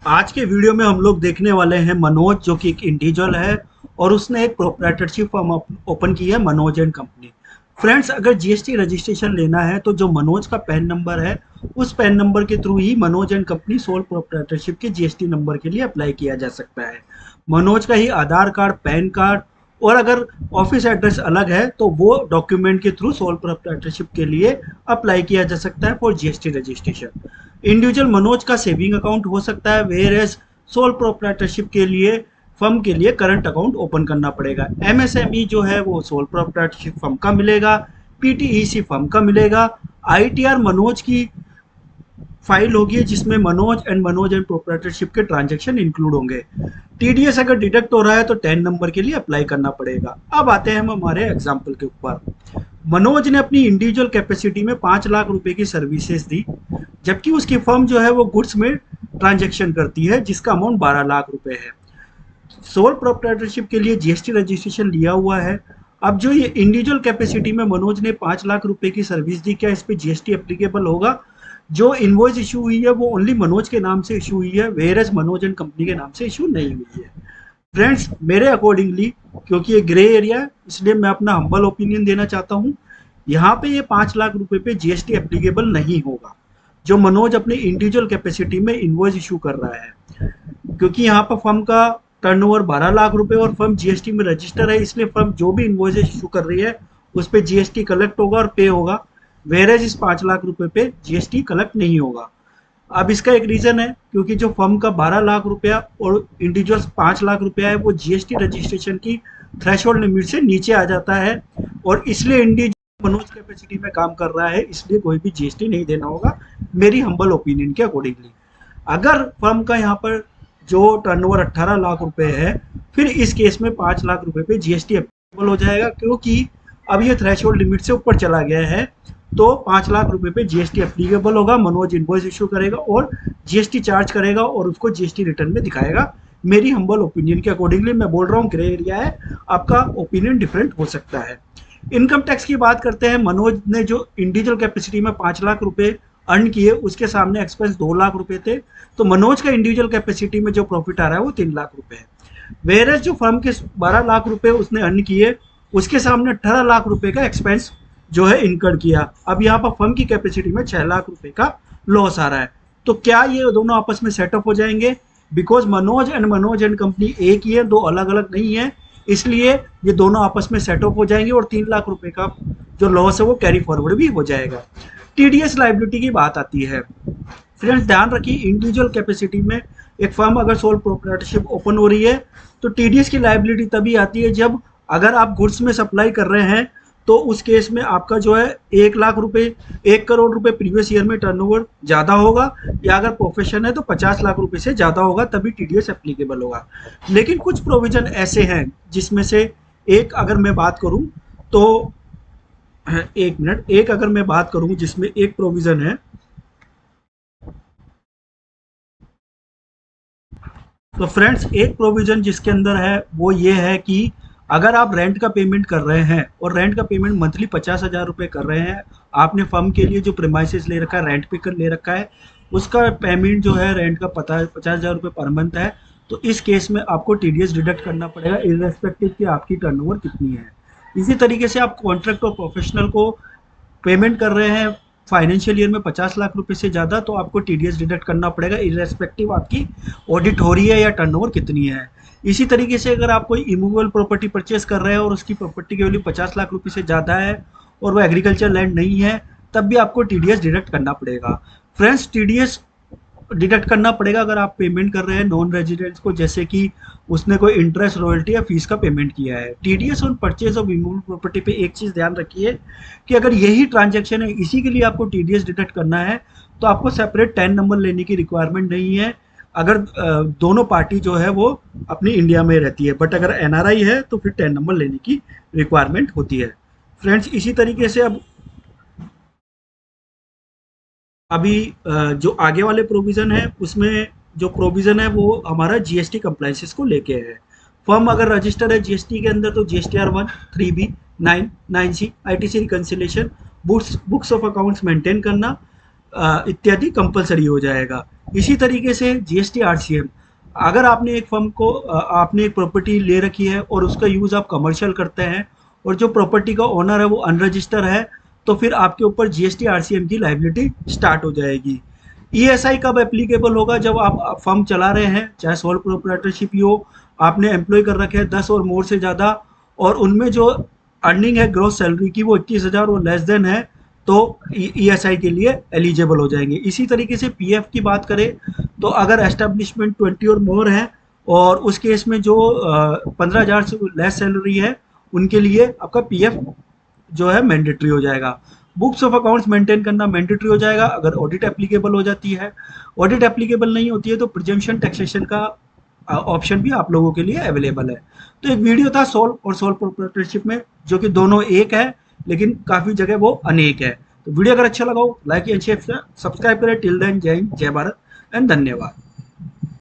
आज के वीडियो में हम लोग देखने वाले हैं मनोज, जो कि एक इंडिविजुअल है और उसने एक प्रोप्राइटरशिप फर्म ओपन की है, मनोज एंड कंपनी। फ्रेंड्स, अगर जीएसटी रजिस्ट्रेशन लेना है तो जो मनोज का पैन नंबर है, उस पैन नंबर के through he Manoj and company sole proprietorship के जीएसटी नंबर के लिए अप्लाई किया जा सकता है। मनोज का ही आधार कार्ड, पैन कार्ड और अगर ऑफिस एड्रेस अलग है तो वो डॉक्यूमेंट के थ्रू सोल प्रोप्राइटरशिप के लिए अप्लाई किया जा सकता है for GST registration. Individual Manoj का सेविंग अकाउंट हो सकता है, वेयर एज सोल प्रोप्राइटरशिप के लिए फर्म के लिए करंट अकाउंट ओपन करना पड़ेगा। एमएसएमई जो है वो सोल प्रोप्राइटरशिप फर्म का मिलेगा, पीटीईसी फर्म का मिलेगा। आईटीआर मनोज की फाइल होगी जिसमें मनोज एंड प्रोप्राइटरशिप के ट्रांजैक्शन इंक्लूड होंगे। टीडीएस अगर डिडक्ट हो रहा है तो 10 नंबर के लिए अप्लाई करना पड़ेगा। अब आते हैं हम हमारे एग्जाम्पल के ऊपर। मनोज ने अपनी इंडिविजुअल कैपेसिटी में 5 लाख रुपए की सर्विसेज दी, जबकि उसकी फर्म जो है वो गुड्स में ट्रांजैक्शन करती है जिसका अमाउंट 12 लाख रुपए है। सोल प्रोप्राइटरशिप के लिए जीएसटी रजिस्ट्रेशन लिया हुआ है। अब जो ये इंडिविजुअल कैपेसिटी में मनोज ने 5 लाख रुपए की सर्विस दी, क्या इस पे जीएसटी एप्लीकेबल होगा? जो इनवॉइस इशू हुई है वो ओनली मनोज के नाम से इशू हुई है, whereas Manoj and company के नाम से इशू नहीं हुई है। फ्रेंड्स, मेरे अकॉर्डिंगली, क्योंकि ये ग्रे एरिया है इसलिए मैं अपना हम्बल ओपिनियन देना चाहता हूँ। यहाँ पे ये 5 लाख रुपए पे जीएसटी एप्लीकेबल नहीं होगा जो मनोज अपने इंडिविजुअल कैपेसिटी में इनवॉइस इशू कर रहा है, क्योंकि यहाँ पर फर्म का टर्नओवर 12 लाख रुपए और फर्म जीएसटी में रजिस्टर है, इसलिए फर्म जो भी इनवॉइस इशू कर रही है उस पर जीएसटी कलेक्ट होगा और पे होगा, वेरेज इस 5 लाख रुपए पे जीएसटी कलेक्ट नहीं होगा। अब इसका एक रीजन है, क्योंकि जो फर्म का 12 लाख रुपया और इंडिविजुअल 5 लाख रुपया है वो जीएसटी रजिस्ट्रेशन की थ्रेशोल्ड लिमिट से नीचे आ जाता है और इसलिए इंडिविजुअल मनोज कैपेसिटी में काम कर रहा है, इसलिए कोई भी जीएसटी नहीं देना होगा मेरी हम्बल ओपिनियन के अकॉर्डिंगली। अगर फर्म का यहाँ पर जो टर्नओवर 18 लाख रुपए है, फिर इस केस में 5 लाख रुपए पे जीएसटी एप्लीकेबल हो जाएगा, क्योंकि अब ये थ्रेशोल्ड लिमिट से ऊपर चला गया है। तो 5 लाख रुपए पे जीएसटी एप्लीकेबल होगा, मनोज इनवॉइस इशू करेगा और जीएसटी चार्ज करेगा और उसको जीएसटी रिटर्न में दिखाएगा। मेरी हम्बल ओपिनियन के अकॉर्डिंगली, मैं बोल रहा हूँ ग्रे एरिया है, आपका ओपिनियन डिफरेंट हो सकता है। इनकम टैक्स की बात करते हैं। मनोज ने जो इंडिविजुअल कैपेसिटी में 5 लाख रुपए अर्न किए, उसके सामने एक्सपेंस 2 लाख रुपए थे, तो मनोज का इंडिविजुअल कैपेसिटी में जो प्रॉफिट आ रहा है वो 3 लाख रुपए है। वेरेज जो फर्म के 12 लाख रुपए उसने अर्न किए, उसके सामने 18 लाख रुपए का एक्सपेंस जो है इनकर किया। अब यहाँ पर फर्म की कैपेसिटी में 6 लाख रुपए का लॉस आ रहा है। तो क्या ये दोनों आपस में सेटअप हो जाएंगे? बिकॉज मनोज एंड कंपनी एक ही है, दो अलग अलग नहीं है, इसलिए ये दोनों आपस में सेटअप हो जाएंगे और 3 लाख रुपए का जो लॉस है वो कैरी फॉरवर्ड भी हो जाएगा। टीडीएस लाइबिलिटी की बात आती है। फ्रेंड्स, ध्यान रखिए, इंडिविजुअल कैपेसिटी में एक फर्म अगर सोल प्रोप्राइटरशिप ओपन हो रही है तो टीडीएस की लाइबिलिटी तभी आती है जब अगर आप गुड्स में सप्लाई कर रहे हैं, तो उस केस में आपका जो है 1 लाख रुपए, 1 करोड़ रुपए प्रीवियस ईयर में टर्नओवर ज़्यादा होगा, या अगर प्रोफेशन है तो 50 लाख रुपए से ज़्यादा होगा, तभी टीडीएस एप्लीकेबल होगा। लेकिन कुछ प्रोविजन ऐसे हैं जिसमें से एक अगर मैं बात करूं तो एक अगर मैं बात करूं जिसमें एक प्रोविजन है, तो फ्रेंड्स एक प्रोविजन जिसके अंदर है वो ये है कि अगर आप रेंट का पेमेंट कर रहे हैं और रेंट का पेमेंट मंथली 50,000 रुपये कर रहे हैं, आपने फर्म के लिए जो प्रीमाइसेस ले रखा है, रेंट पे कर ले रखा है, उसका पेमेंट जो है रेंट का 50,000 रुपये पर मंथ है, तो इस केस में आपको टीडीएस डिडक्ट करना पड़ेगा इर्रेस्पेक्टिव कि आपकी टर्नओवर कितनी है। इसी तरीके से आप कॉन्ट्रैक्ट और प्रोफेशनल को पेमेंट कर रहे हैं फाइनेंशियल ईयर में 50 लाख रुपए से ज़्यादा, तो आपको टीडीएस डिडक्ट करना पड़ेगा इर्रेस्पेक्टिव आपकी ऑडिट हो रही है या टर्नओवर कितनी है। इसी तरीके से अगर आप कोई इमूवेबल प्रॉपर्टी परचेस कर रहे हैं और उसकी प्रॉपर्टी की वैल्यू 50 लाख रुपए से ज़्यादा है और वो एग्रीकल्चर लैंड नहीं है, तब भी आपको टीडीएस डिडक्ट करना पड़ेगा। फ्रेंड्स, टीडीएस डिडक्ट करना पड़ेगा अगर आप पेमेंट कर रहे हैं नॉन रेजिडेंट्स को, जैसे कि उसने कोई इंटरेस्ट, रॉयल्टी या फीस का पेमेंट किया है। TDS on purchase of immovable property पे एक चीज़ ध्यान रखिए कि अगर यही ट्रांजैक्शन है, इसी के लिए आपको टीडीएस डिडक्ट करना है, तो आपको सेपरेट 10 नंबर लेने की रिक्वायरमेंट नहीं है अगर दोनों पार्टी जो है वो अपनी इंडिया में रहती है। बट अगर एनआरआई है तो फिर 10 नंबर लेने की रिक्वायरमेंट होती है। फ्रेंड्स, इसी तरीके से अब अभी जो आगे वाले प्रोविज़न है उसमें जो प्रोविज़न है वो हमारा जीएसटी कंप्लाइंसेस को लेके है। फर्म अगर रजिस्टर है जीएसटी के अंदर तो GSTR 1, 3B, 9, 9C, ITC reconciliation, books of accounts maintain करना, इत्यादि कंपलसरी हो जाएगा। इसी तरीके से जीएसटी आरसीएम, अगर आपने एक फर्म को आपने एक प्रॉपर्टी ले रखी है और उसका यूज़ आप कमर्शियल करते हैं और जो प्रॉपर्टी का ओनर है वो अनरजिस्टर है, तो फिर आपके ऊपर जीएसटी आरसीएम की लायबिलिटी स्टार्ट हो जाएगी। ईएसआई कब एप्लीकेबल होगा? जब आप फर्म चला रहे हैं, चाहे सोल प्रोप्राइटरशिप ही हो, आपने एम्प्लॉय कर रखे हैं 10 और मोर से ज़्यादा, और उनमें जो अर्निंग है ग्रोस सैलरी की वो 21,000 और लेस देन है, तो ईएसआई के लिए एलिजिबल हो जाएंगे। इसी तरीके से पीएफ की बात करें तो अगर एस्टेब्लिशमेंट 20 और मोर है और उस केस में जो 15,000 से लेस सैलरी है उनके लिए आपका पीएफ जो है मैंडेटरी हो जाएगा। बुक्स ऑफ अकाउंट्स मेंटेन करना मैंडेटरी हो जाएगा अगर ऑडिट एप्लीकेबल हो जाती है। ऑडिट एप्लीकेबल नहीं होती है तो प्रिजम्पशन टैक्सेशन का ऑप्शन भी आप लोगों के लिए अवेलेबल है। तो एक वीडियो था सोल और सोल प्रोप्राइटरशिप में, जो कि दोनों एक है लेकिन काफ़ी जगह वो अनेक है। तो वीडियो अगर अच्छा लगा हो लाइक एंड शेयर सब्सक्राइब करें। टिल देन जय हिंद, जय भारत एंड धन्यवाद।